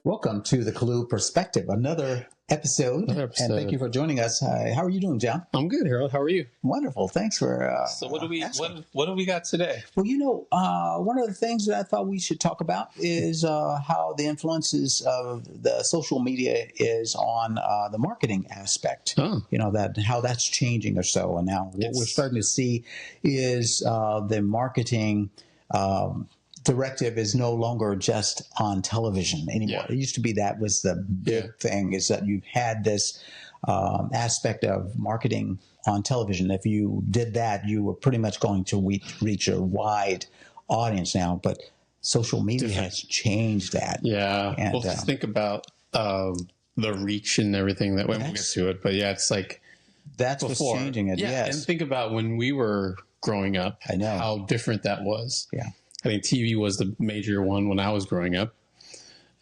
Welcome to the Lew Perspective, another episode. And thank you for joining us. How are you doing, John? I'm good, Harold. How are you? Wonderful. Thanks for So what do we got today? Well, one of the things that I thought we should talk about is how the influences of the social media is on the marketing aspect. Oh. How that's changing or so. And now what we're starting to see is the marketing directive is no longer just on television anymore. Yeah. It used to be that was the big thing, is that you had this aspect of marketing on television. If you did that, you were pretty much going to reach a wide audience now. But social media has changed that. Yeah. And, well, just think about the reach and everything that we'll get to it. But yeah, it's like that's what's changing it. Yeah. Yes. And think about when we were growing up. I know how different that was. Yeah. I think TV was the major one when I was growing up,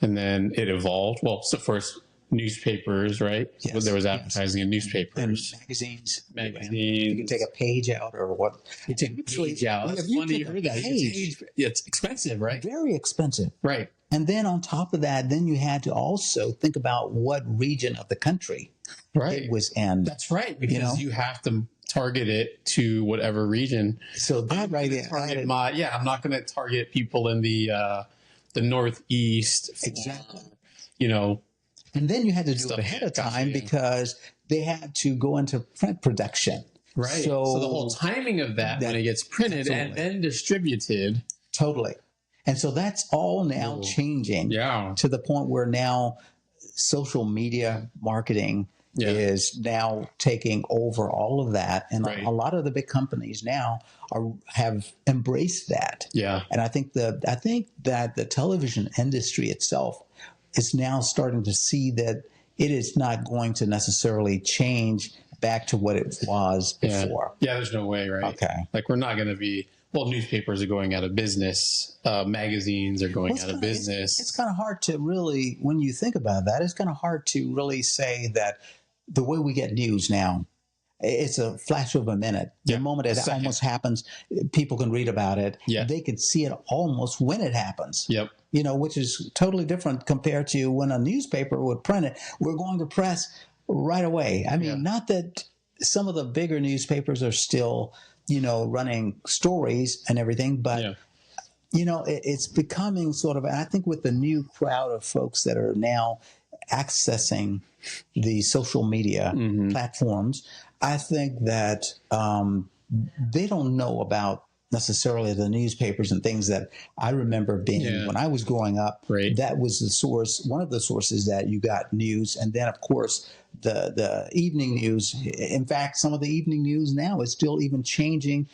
and then it evolved. Well, so first newspapers, right? Yes. There was advertising in newspapers and magazines. Magazines. You can take a page out or what? You take a page out. It's funny you heard that. It's expensive, right? Very expensive, right? And then on top of that, then you had to also think about what region of the country it was in. That's right, because you have to target it to whatever region. So that right there, I'm not going to target people in the Northeast. Exactly. And then you had to do it ahead of time because they had to go into print production. Right. So the whole timing of that when it gets printed and then distributed. Totally. And so that's all now changing to the point where now social media marketing is now taking over all of that. And a lot of the big companies now have embraced that. Yeah. And I think that the television industry itself is now starting to see that it is not going to necessarily change back to what it was before. Yeah, there's no way, right? Okay. Like we're not going to be, newspapers are going out of business. Magazines are going out of business. It's kind of hard to really, when you think about that, it's kind of hard to really say that the way we get news now, it's a flash of a minute. The moment it almost happens, people can read about it. Yeah. They can see it almost when it happens. Yep. Which is totally different compared to when a newspaper would print it. We're going to press right away. I mean, not that some of the bigger newspapers are still, running stories and everything, but it's becoming sort of, I think with the new crowd of folks that are now accessing the social media platforms, I think that they don't know about necessarily the newspapers and things that I remember being when I was growing up. Right. That was the source, one of the sources that you got news. And then, of course, the evening news. In fact, some of the evening news now is still even changing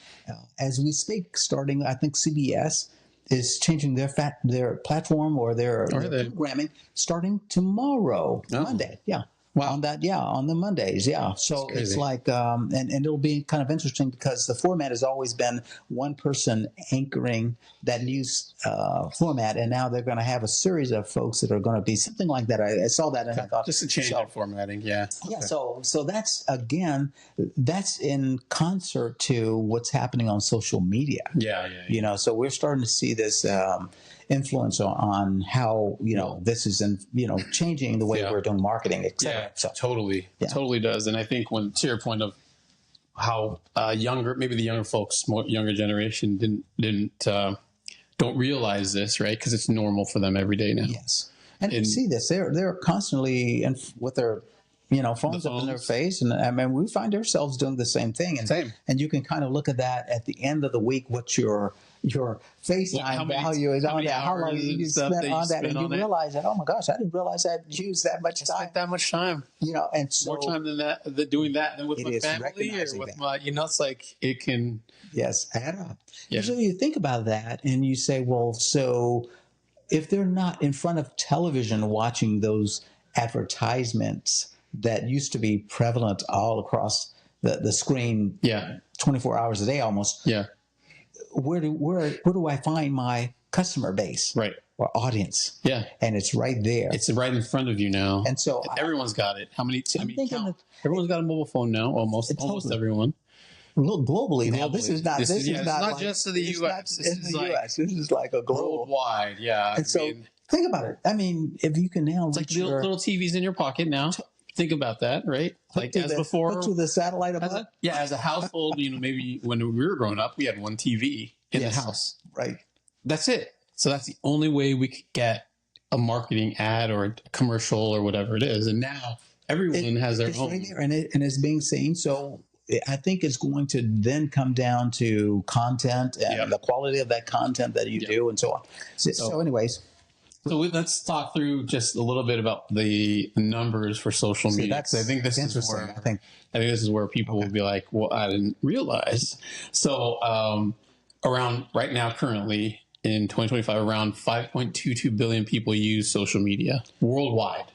as we speak, starting, I think CBS is changing their platform or their programming starting tomorrow, Monday. Yeah. Wow. On the Mondays. Yeah. So it's like, and it'll be kind of interesting because the format has always been one person anchoring that news format. And now they're going to have a series of folks that are going to be something like that. I saw that and I thought. Just a change in formatting. Yeah. Yeah. Okay. So that's, again, that's in concert to what's happening on social media. Yeah. So we're starting to see this influence on how this is changing the way we're doing marketing, etc. Totally does. And I think to your point of how maybe the younger folks, younger generation don't realize this, right? Because it's normal for them every day now. Yes, and you see this. They're constantly with their phones up in their face, and I mean we find ourselves doing the same thing. And you can kind of look at that at the end of the week. What your FaceTime value is on that. How long you spent on that, and you realize that, oh my gosh, I didn't realize I used that much time. That much time. And so more time than that, doing that than with my family or with my, it's like it can. Yes, add up. Yeah. So you think about that, and you say, well, so if they're not in front of television watching those advertisements that used to be prevalent all across the screen, 24 hours a day almost. Yeah. Where do I find my customer base? Right. Or audience? Yeah. And it's right there. It's right in front of you now. And so everyone's got it. How many? Everyone's got a mobile phone now. Almost everyone. Look globally now. This is not just to the U.S. This is like a global. Worldwide. Yeah. And so Think about it. I mean, if you can now It's like little TVs in your pocket now. Think about that, right? Like as before, put to the satellite above. As a household, maybe when we were growing up, we had one TV in the house. Right. That's it. So that's the only way we could get a marketing ad or a commercial or whatever it is. And now everyone has their own. Right there, and it's being seen. So I think it's going to then come down to content and the quality of that content that you do and so on. So anyways. So let's talk through just a little bit about the numbers for social media. I think this is where this is where people will be like, "Well, I didn't realize." So around right now, currently in 2025, around 5.22 billion people use social media worldwide.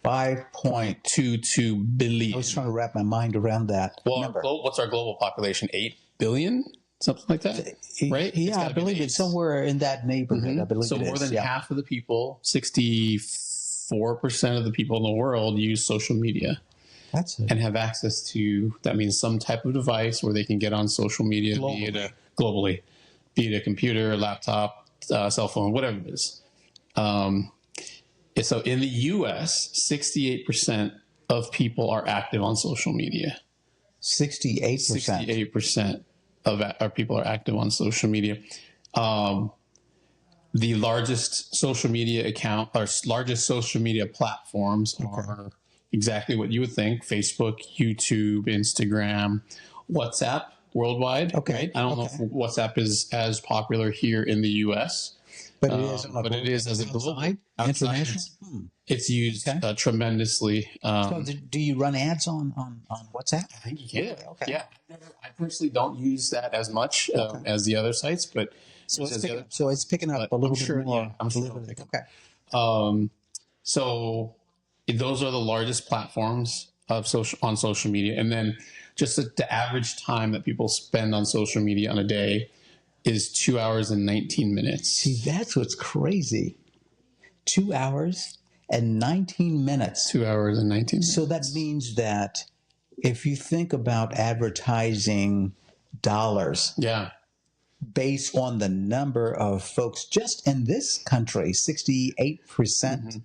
5.22 billion. I was trying to wrap my mind around that. Well, what's our global population? 8 billion. Something like that, right? Yeah, I believe it's somewhere in that neighborhood. I believe so. More than half of the people, 64% of the people in the world, use social media. And have access to. That means some type of device where they can get on social media globally, be it a computer, laptop, cell phone, whatever it is. So in the U.S., 68% of people are active on social media. 68%. 68%. Of our people are active on social media. The largest social media platforms are exactly what you would think: Facebook, YouTube, Instagram, WhatsApp worldwide. Right? I don't know if WhatsApp is as popular here in the U.S., but it is as a global international. It's used tremendously. So do you run ads on WhatsApp? I think you can. Really? Okay. Yeah. I personally don't use that as much as the other sites, but so it's picking up a little bit more. Yeah, I'm sure. So those are the largest platforms of on social media, and then just the average time that people spend on social media on a day is 2 hours and 19 minutes. See, that's what's crazy. 2 hours and 19 minutes. 2 hours and 19 minutes. So that means that if you think about advertising dollars, based on the number of folks just in this country, 68%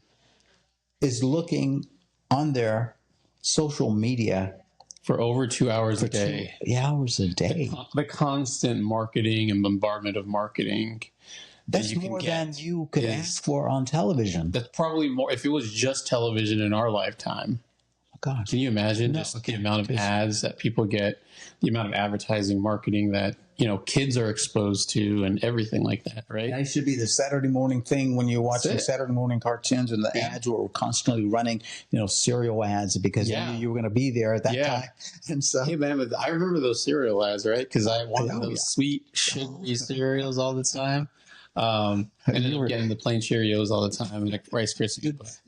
is looking on their social media for over 2 hours a day. 2 hours a day. The constant marketing and bombardment of marketing. That's more than you could ask for on television. That's probably more if it was just television in our lifetime. Oh, God. Can you imagine the amount of ads that people get, the amount of advertising, marketing that kids are exposed to, and everything like that, right? That should be the Saturday morning thing when you're watching Saturday morning cartoons, and the ads were constantly running, cereal ads because you knew you were going to be there at that time. And so, hey man, I remember those cereal ads, right? Because I wanted those sweet, sugary cereals all the time. Ended up getting the plain Cheerios all the time, like Rice Krispies.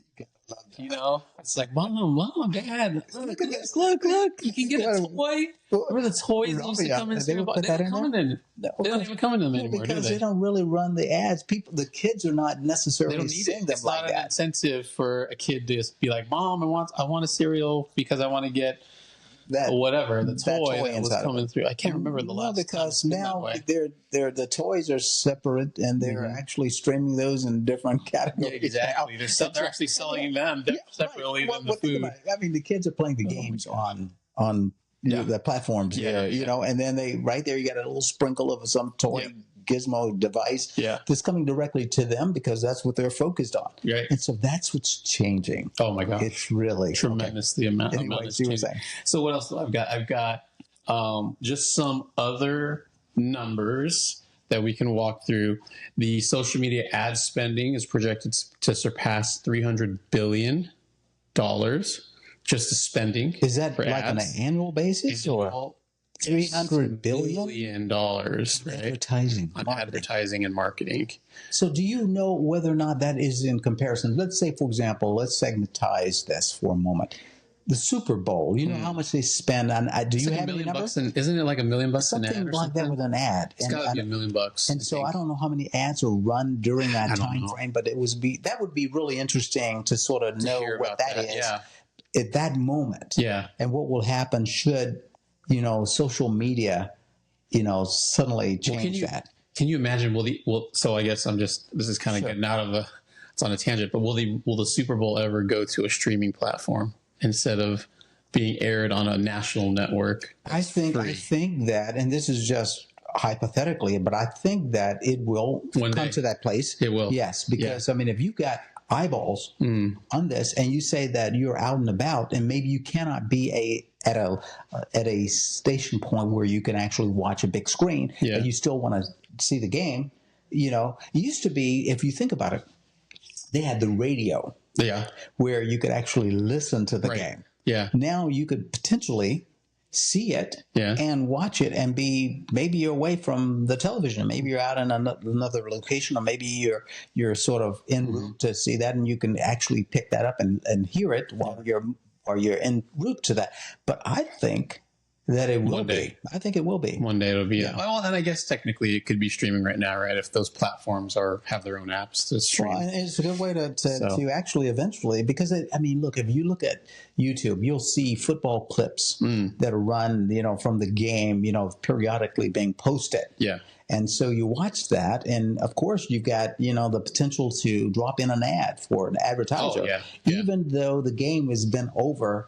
It's like, Mom, Dad, look at this, look, you can get a toy. Remember the toys used to come in? They don't even come in them anymore, because they don't really run the ads. The kids are not necessarily seeing them like that. It's not an incentive for a kid to just be like, Mom, I want a cereal because I want to get the toy that was coming through. I can't remember the last. Because now the toys are separate, and they're actually streaming those in different categories. Yeah, exactly. They're actually selling them separately than the food. I mean, the kids are playing the games on the platforms there, and then right there you got a little sprinkle of some toy gizmo device that's coming directly to them because that's what they're focused on. Right. And so that's what's changing. Oh my God. It's really tremendous the amount of changing. So what else do I've got? I've got just some other numbers that we can walk through. The social media ad spending is projected to surpass $300 billion just the spending. Is that like on an annual basis or? $300 billion, right? Advertising and marketing. So do you know whether or not that is in comparison? Let's say, for example, let's segmentize this for a moment. The Super Bowl, you know how much they spend on, do you have any numbers? Isn't it like $1 million an ad? Something like that with an ad. It's got to be $1 million. And so I don't know how many ads are run during that time frame, but that would be really interesting to sort of know what that is at that moment. Yeah. And what will happen should social media, suddenly change that. Can you imagine? So I guess this is kind of getting out of it's on a tangent, but will the Super Bowl ever go to a streaming platform instead of being aired on a national network? I think that, and this is just hypothetically, but I think that it will come to that place. It will. Yes, because I mean, if you've got eyeballs on this, and you say that you're out and about, and maybe you cannot be at a station point where you can actually watch a big screen, but you still want to see the game. You know, it used to be, if you think about it, they had the radio, where you could actually listen to the game. Yeah. Now you could potentially see it and watch it and be, maybe you're away from the television. Maybe you're out in another location, or maybe you're sort of en route to see that, and you can actually pick that up and hear it while you're en route to that. But I think that it will be. I think it will be. One day it'll be. Yeah. Well, and I guess technically it could be streaming right now, right? If those platforms have their own apps to stream. Well, it's a good way to actually eventually, because I mean, look, if you look at YouTube, you'll see football clips that are run, from the game, periodically being posted. Yeah. And so you watch that, and of course you've got, the potential to drop in an ad for an advertiser, even though the game has been over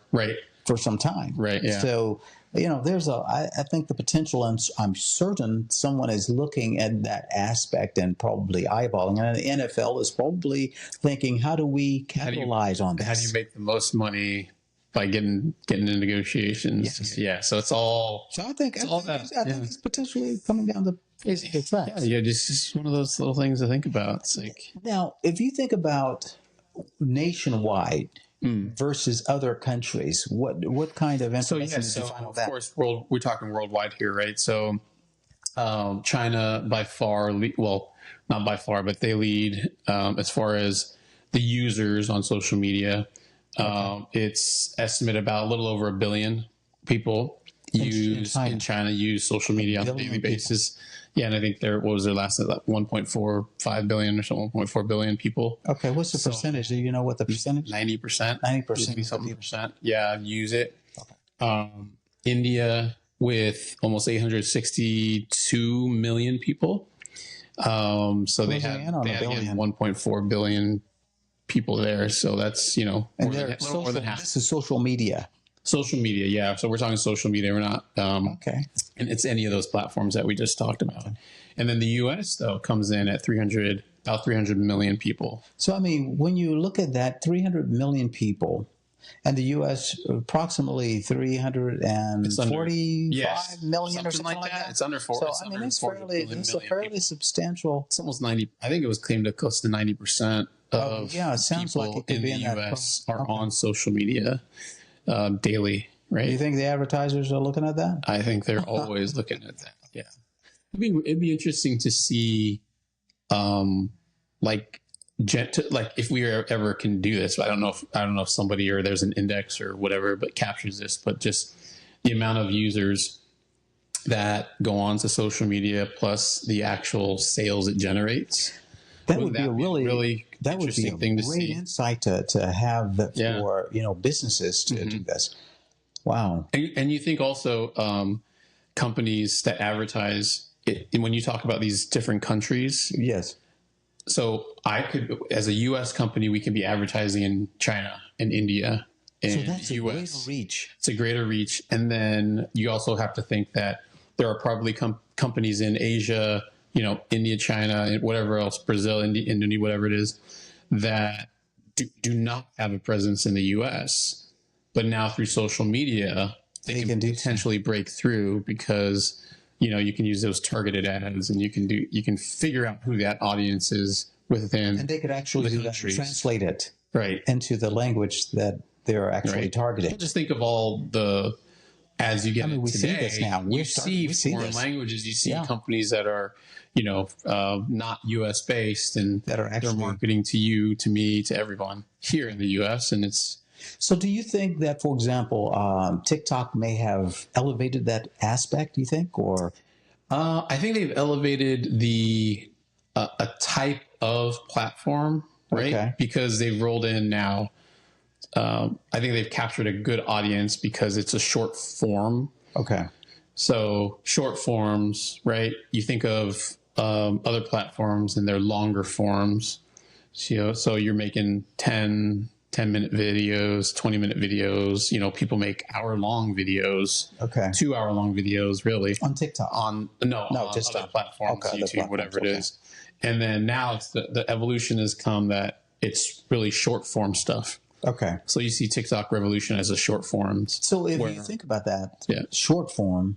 for some time. Right. Yeah. So, I think the potential, and I'm certain someone is looking at that aspect and probably eyeballing. And the NFL is probably thinking, how do we capitalize on this? How do you make the most money by getting into negotiations? Yes. Yeah. So it's all. So I think it's potentially coming down the tracks. Yeah. Just one of those little things to think about. It's like, now, if you think about nationwide versus other countries, what kind of information did you find on that? Of course, we're talking worldwide here, right? So China by far, not by far, but they lead as far as the users on social media. It's estimated about a little over 1 billion people in China use social media on a daily basis. Yeah, and I think what was their last, 1.45 billion or something, 1.4 billion people. Okay, what's the percentage? Do you know what the percentage? 90%. 90%. Something percent. Yeah, use it. Okay. India with almost 862 million people. So they have 1.4 billion people there. So that's, more than half. This is social media. Social media, yeah. So we're talking social media. We're not, and it's any of those platforms that we just talked about. And then the U.S. though comes in at about 300 million people. So I mean, when you look at that, 300 million people, and the U.S. approximately 345 million or something like that. It's under 4. So I mean, it's a fairly substantial. It's almost 90. I think it was claimed to close to 90% of it sounds people like it could in be the in U.S. are on social media daily. Right? Do you think the advertisers are looking at that? I think they're always looking at that. Yeah, it'd be interesting to see, like if we ever can do this. I don't know if somebody or there's an index or whatever, but captures this. But just the amount of users that go on to social media plus the actual sales it generates. That would be a really interesting thing to see. Great insight to have for businesses to do this. Wow. And you think also companies that advertise when you talk about these different countries. Yes. So as a U.S. company, we can be advertising in China and India and so that's U.S. a greater reach. It's a greater reach. And then you also have to think that there are probably companies in Asia, India, China, and whatever else, Brazil, Indonesia, whatever it is, that do not have a presence in the U.S., but now through social media, they can potentially break through because, you can use those targeted ads and you can figure out who that audience is within. And they could actually translate it right into the language that they're actually targeting. Just think of all the ads you get we today. See this now. We see foreign languages. You see companies that are, not U.S. based and that are actually marketing to you, to me, to everyone here in the U.S. And it's. So do you think that, for example, TikTok may have elevated that aspect, do you think? Or I think they've elevated a type of platform, right? Okay. Because they've rolled in now. I think they've captured a good audience because it's a short form. Okay. So short forms, right? You think of other platforms and they're longer forms. So you're making 10-minute videos, 20-minute videos. People make hour-long videos. Okay. 2-hour-long videos, really. On TikTok? On just other platforms, okay, YouTube, whatever it is. And then now it's the evolution has come that it's really short form stuff. Okay. So you see TikTok revolution as a short form. So if you think about that, short form,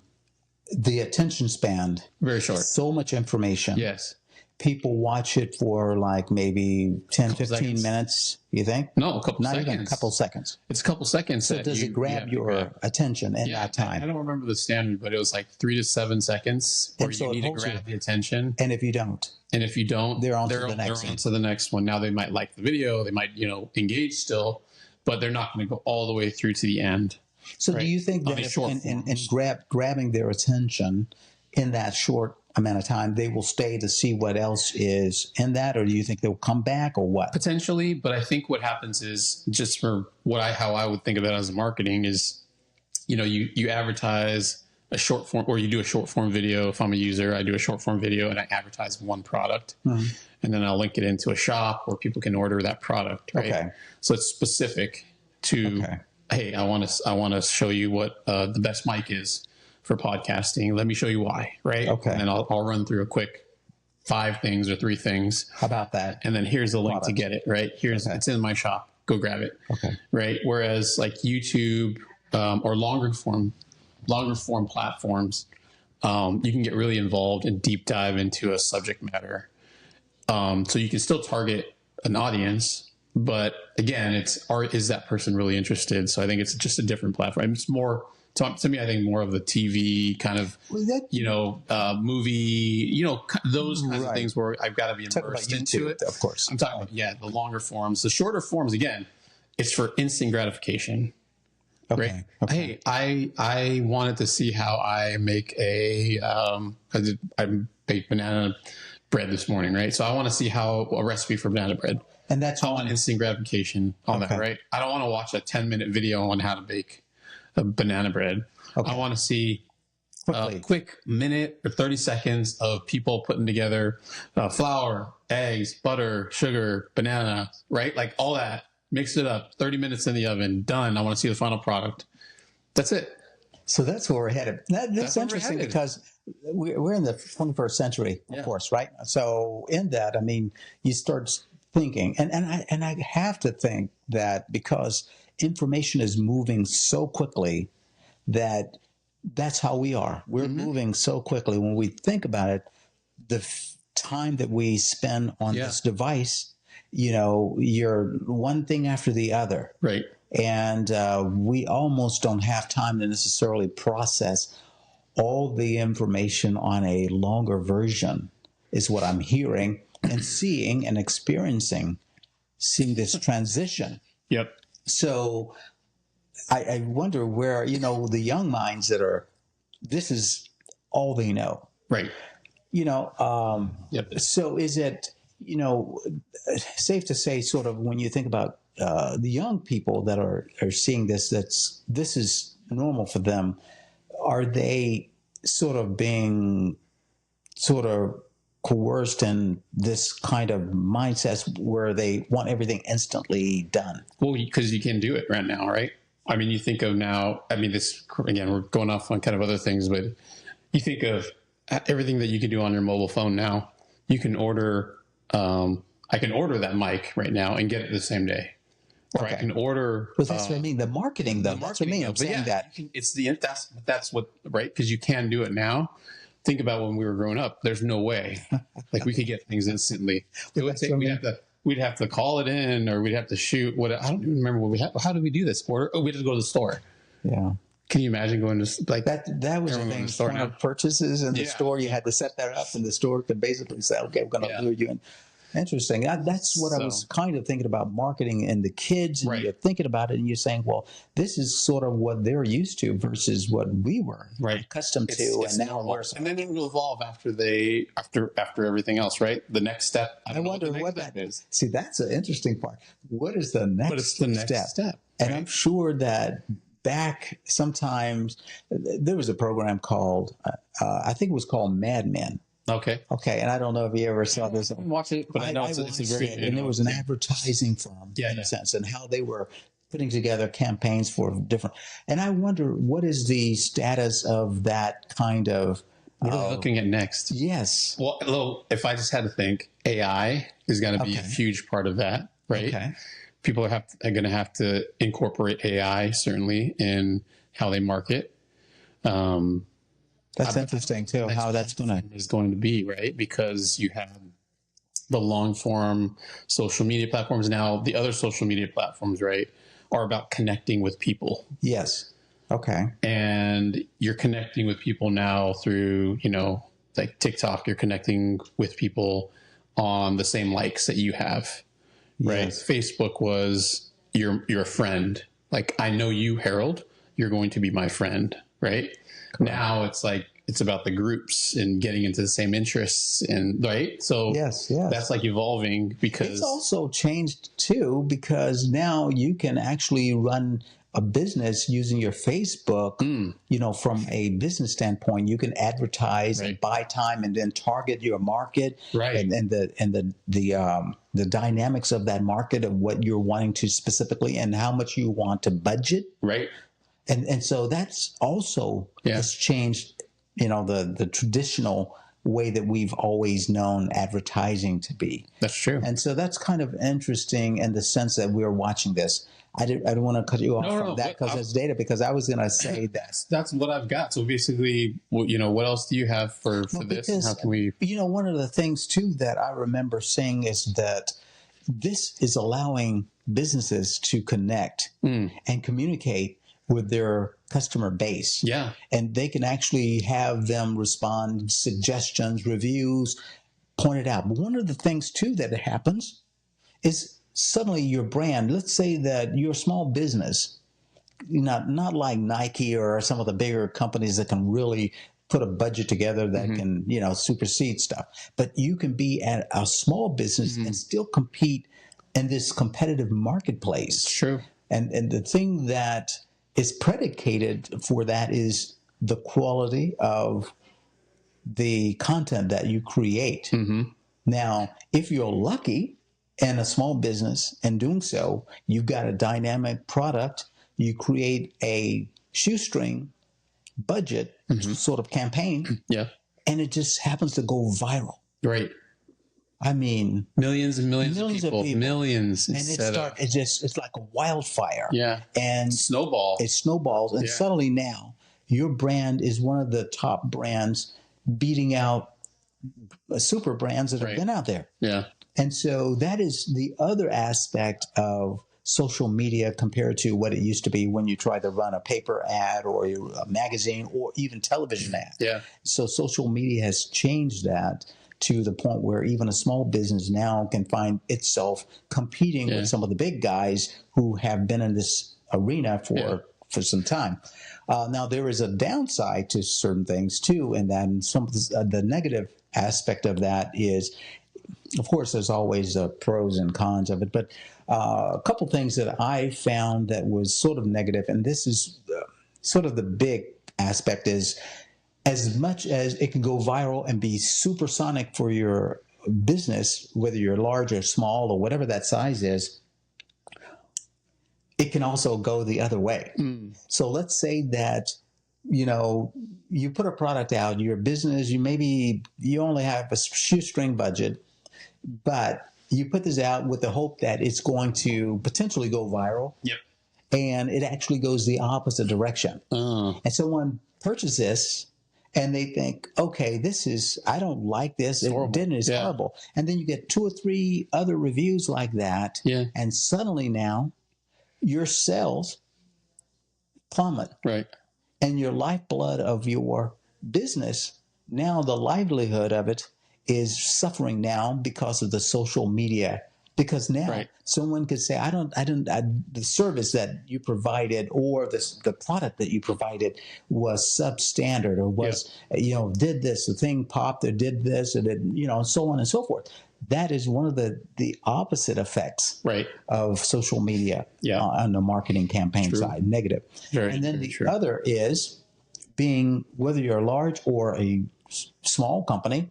the attention span, very short. So much information. Yes. People watch it for like maybe 10, 15 minutes, you think? No, a couple seconds. Not even a couple seconds. It's a couple seconds. So does it grab your attention in that time? I don't remember the standard, but it was like 3 to 7 seconds where you need to grab the attention. And if you don't? They're on to the next one. Now they might like the video. They might, engage still, but they're not going to go all the way through to the end. So do you think that grabbing their attention in that short amount of time, they will stay to see what else is in that, or do you think they'll come back, or what? Potentially, but I think what happens is, just for how I would think of it as marketing is, you advertise a short form, or you do a short form video. If I'm a user, I do a short form video and I advertise one product, and then I'll link it into a shop where people can order that product. Right? Okay. So it's specific to, hey, I want to show you what the best mic is for podcasting. Let me show you why, right? Okay. And then I'll run through a quick 5 things or 3 things. How about that? And then here's the link to get it, right? It's in my shop. Go grab it. Okay. Right. Whereas like YouTube or longer form platforms, you can get really involved and deep dive into a subject matter. So you can still target an audience, but again, is that person really interested? So I think it's just a different platform. It's more, to me, I think more of the TV kind of, movie, those kinds of things where I've got to be immersed into it. Of course. I'm talking about, the longer forms. The shorter forms, again, it's for instant gratification. Okay. Right? Okay. Hey, I wanted to see how I make I baked banana bread this morning, right? So I want to see a recipe for banana bread. And that's on instant gratification on that, right? I don't want to watch a 10-minute video on how to bake a banana bread. Okay. I want to see a quick minute or 30 seconds of people putting together flour, eggs, butter, sugar, banana, right? Like all that. Mix it up. 30 minutes in the oven. Done. I want to see the final product. That's it. So that's where we're headed. That's interesting because we're in the 21st century, of course, right? So in that, I mean, you start thinking, and I have to think that because information is moving so quickly that's how we are. We're moving so quickly. When we think about it, the time that we spend on this device, you're one thing after the other. Right. And we almost don't have time to necessarily process all the information on a longer version, is what I'm hearing and seeing and experiencing, seeing this transition. Yep. So I wonder where, the young minds this is all they know. Right. So is it, safe to say, sort of, when you think about the young people that are seeing this is normal for them, are they sort of being coerced in this kind of mindset where they want everything instantly done? Well, because you can do it right now, right? I mean, you think of now, this, again, we're going off on kind of other things, but you think of everything that you can do on your mobile phone now. You can order, I can order that mic right now and get it the same day. Or I can order. But that's what I mean. The marketing, though. That's what I mean. I'm saying that. That's what, right? Because you can do it now. Think about when we were growing up. There's no way. Like we could get things instantly. It would take, we'd have to call it in, or we'd have to shoot. I don't even remember what we had. How did we do this? Order? Oh, we had to go to the store. Yeah. Can you imagine going to like that? That was the thing. Point of purchases in the store. You had to set that up, and the store could basically say, "Okay, we're going to lure you in." Interesting. That's what I was kind of thinking about marketing and the kids. And you're thinking about it, and you're saying, "Well, this is sort of what they're used to versus what we were accustomed to." And now, and then it will evolve after everything else, right? The next step. I wonder what that is. See, that's an interesting part. What is the next step? And I'm sure that back sometimes there was a program called, I think it was called Mad Men. Okay. Okay, and I don't know if you ever saw this. Watch it, but I know it's a watched very, it, and it was an advertising firm in a sense, and how they were putting together campaigns for different. And I wonder what is the status of that kind of. What are they looking at next? Yes. Well, if I just had to think, AI is going to be a huge part of that, right? Okay. People are going to have to incorporate AI certainly in how they market. That's interesting too. How that's going to be, right? Because you have the long form social media platforms now. The other social media platforms, right, are about connecting with people. Yes. Okay. And you're connecting with people now through, like TikTok. You're connecting with people on the same likes that you have, right? Yes. Facebook was you're a friend. Like, I know you, Harold. You're going to be my friend, right? Correct. Now it's like it's about the groups and getting into the same interests, and right. So yes, that's like evolving because it's also changed too, because now you can actually run a business using your Facebook, from a business standpoint. You can advertise and buy time and then target your market, and the dynamics of that market, of what you're wanting to specifically and how much you want to budget. Right. And so that's also has changed, the traditional way that we've always known advertising to be. That's true. And so that's kind of interesting in the sense that we're watching this. I don't want to cut you off from that because it's data, because I was going to say that's what I've got. So basically, what else do you have for this? Because, how can we? One of the things too that I remember saying is that this is allowing businesses to connect and communicate with their customer base. Yeah. And they can actually have them respond, suggestions, reviews, pointed out. But one of the things too that happens is suddenly your brand, let's say that you're a small business, not like Nike or some of the bigger companies that can really put a budget together that can, supersede stuff. But you can be at a small business and still compete in this competitive marketplace. True. And the thing that is predicated for that is the quality of the content that you create. Now, if you're lucky and a small business and doing so, you've got a dynamic product, you create a shoestring budget sort of campaign, and it just happens to go viral. Right. I mean, millions and millions of people. Millions. And it's like a wildfire. Yeah. And it snowballs. And suddenly now your brand is one of the top brands, beating out super brands that have been out there. Yeah. And so that is the other aspect of social media compared to what it used to be when you tried to run a paper ad or a magazine or even television ad. Yeah. So social media has changed that to the point where even a small business now can find itself competing with some of the big guys who have been in this arena for some time. Now, there is a downside to certain things too, and then some of the negative aspect of that is, of course, there's always pros and cons of it, but a couple things that I found that was sort of negative, and this is sort of the big aspect, is as much as it can go viral and be supersonic for your business, whether you're large or small or whatever that size is, it can also go the other way. So let's say that, you put a product out, your business, you only have a shoestring budget, but you put this out with the hope that it's going to potentially go viral. Yep. And it actually goes the opposite direction. And someone purchases this and they think, okay, I don't like this. It's horrible. And then you get 2 or 3 other reviews like that. Yeah. And suddenly now your sales plummet. Right. And your lifeblood of your business, now the livelihood of it is suffering now because of the social media. Because now someone could say, the service that you provided or the product that you provided was substandard, or was, did this, the thing popped, or did this, or did, so on and so forth. That is one of the opposite effects of social media on the marketing campaign side, negative. And then the other is being, whether you're a large or a small company,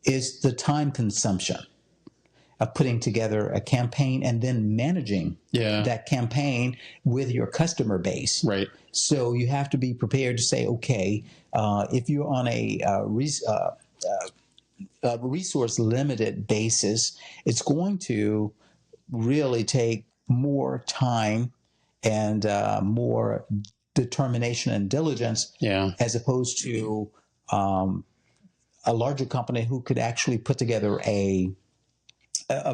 is the time consumption of putting together a campaign and then managing that campaign with your customer base. Right. So you have to be prepared to say, okay, if you're on a resource limited basis, it's going to really take more time and more determination and diligence, as opposed to a larger company who could actually put together a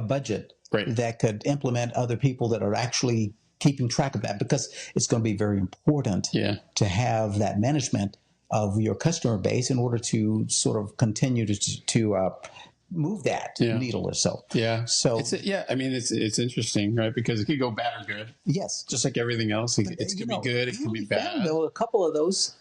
budget that could implement other people that are actually keeping track of that, because it's going to be very important to have that management of your customer base in order to sort of continue to move that needle or so. So I mean, it's interesting, right? Because it could go bad or good. Yes, just like everything else, it could be good, it could be bad. There were a couple of those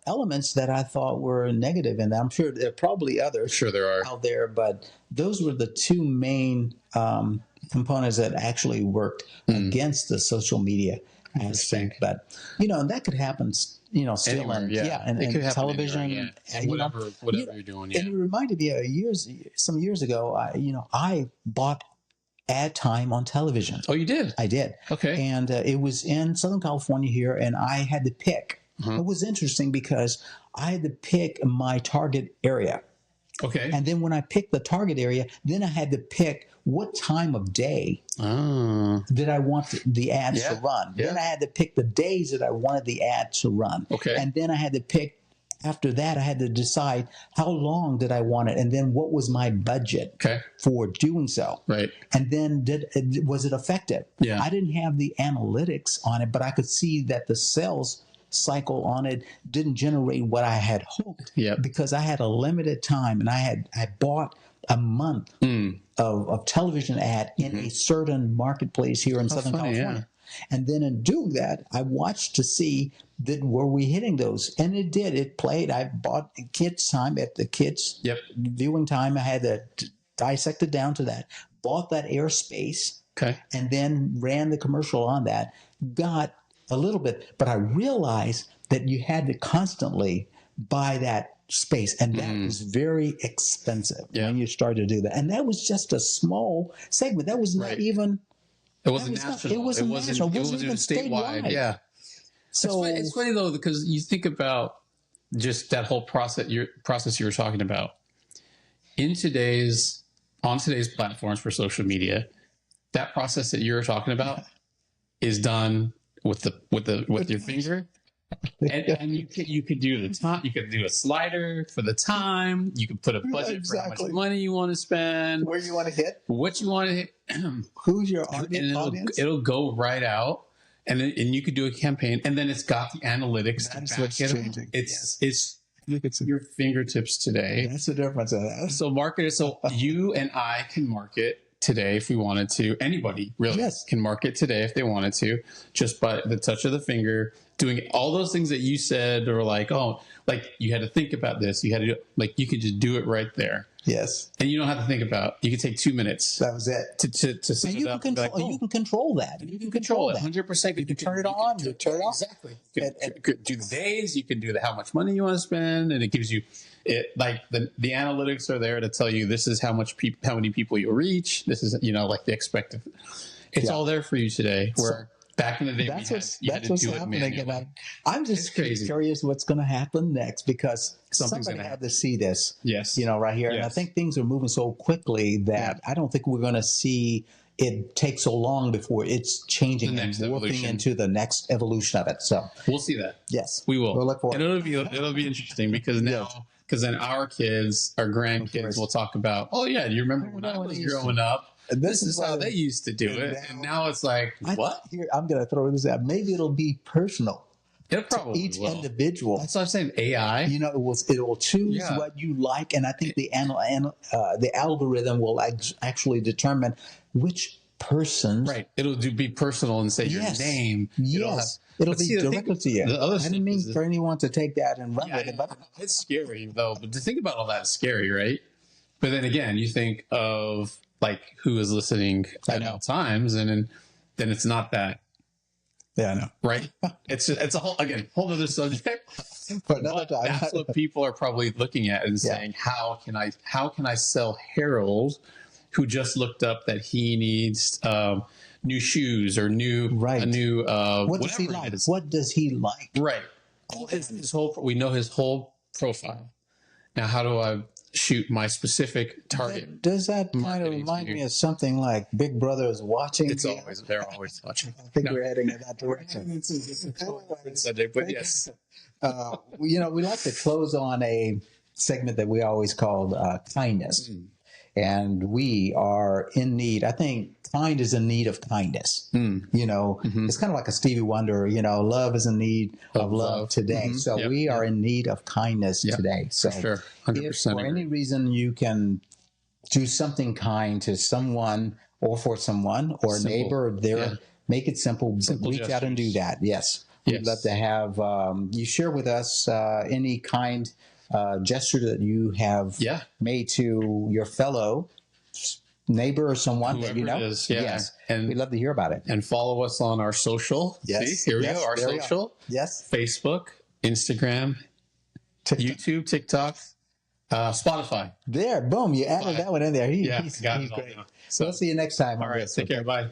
elements that I thought were negative, and I'm sure there are probably others. Sure, there are out there, but those were the two main components that actually worked against the social media aspect. But and that could happen. Still anywhere, in television, whatever you're doing. And it reminded me some years ago. I bought ad time on television. Oh, you did? I did. Okay. And it was in Southern California here, and I had to pick. It was interesting because I had to pick my target area. Okay. And then when I picked the target area, then I had to pick what time of day did I want the ads to run. Then I had to pick the days that I wanted the ad to run. Okay. And then I had to pick, after that, I had to decide how long did I want it, and then what was my budget for doing so. Right. And then was it effective? Yeah. I didn't have the analytics on it, but I could see that the sales cycle on it didn't generate what I had hoped, because I had a limited time, and I bought a month of television ad in a certain marketplace here in Southern California. And then in doing that, I watched to see that were we hitting those, and it did. It played. I bought kids time at the kids viewing time. I had to dissect it down to that. Bought that airspace, and then ran the commercial on that. Got a little bit, but I realized that you had to constantly buy that space, and that was very expensive when you started to do that. And that was just a small segment. That was not even. It wasn't national. It wasn't national. It wasn't even statewide. Yeah. So it's funny though, because you think about just that whole process you were talking about on today's platforms for social media. That process that you're talking about is done with your finger, and you could do the time. You could do a slider for the time. You could put a budget for how much money you want to spend, where you want to hit, what you want to hit, who's your audience. It'll go right out, and you could do a campaign, and then it's got the analytics. That's what's changing. It's your fingertips today. That's the difference. So marketers, so you and I can market today if we wanted to. Anybody really can market today if they wanted to, just by the touch of the finger, doing all those things that you said, or like you had to think about this, you had to you could just do it right there. Yes. And you don't have to think about, you could take 2 minutes. That was it. To set it up. You can control that. You can control it 100%. You can turn it on. You turn it off. Exactly. You can do the days, you can do how much money you want to spend, and it gives you the analytics are there to tell you this is how many people you'll reach. This is the expected. It's all there for you today. Where back in the day, you had to do it manually. I'm just curious what's going to happen next, because somebody had to see this. Yes. Right here. Yes. And I think things are moving so quickly that I don't think we're going to see it take so long before it's changing and morphing into the next evolution of it. So we'll see that. Yes. We will. We'll look forward. And it'll be interesting, because now, because then our kids, our grandkids will talk about, oh yeah, do you remember when I was growing up? This is how they used to do it. And now it's like, what? I'm going to throw this out. Maybe it'll be personal. It probably to each individual. That's what I'm saying. AI. It will choose what you like, and I think the algorithm will actually determine which person. Right. It'll be personal and say your name. Yes. It'll be directed to you. I didn't mean for anyone to take that and run with it. But it's scary though. But to think about all that is scary, right? But then again, you think of who is listening at all times, and then it's not that Yeah, I know. right? It's a whole other subject. For another But time. that's what people are probably looking at and saying, how can I sell Harold, who just looked up that he needs new shoes or a new What does whatever he like? it is. What does he like? Right. His whole, we know his whole profile. Now, how do I shoot my specific target? Does that kind of remind me of something like Big Brother is watching? They're always watching. I think we're heading in that direction. It's a different subject, but yes. We like to close on a segment that we always called kindness. And we are in need. I think kind is in need of kindness. It's kind of like a Stevie Wonder, love is in need of love today. So we are in need of kindness today. So for sure. 100% if for any reason you can do something kind to someone or for someone or a neighbor there, make it simple. Reach out and do that. Yes. We'd love to have you share with us any kind gesture that you have made to your fellow neighbor or someone whoever that you know. Yes. And we'd love to hear about it. And follow us on our social. Yes. See, here we go. Our social. Yes. Facebook, Instagram, YouTube, TikTok, Spotify. There. Boom. You added that one in there. He's got it all great. now. So we'll see you next time. All right. Take care. Bye.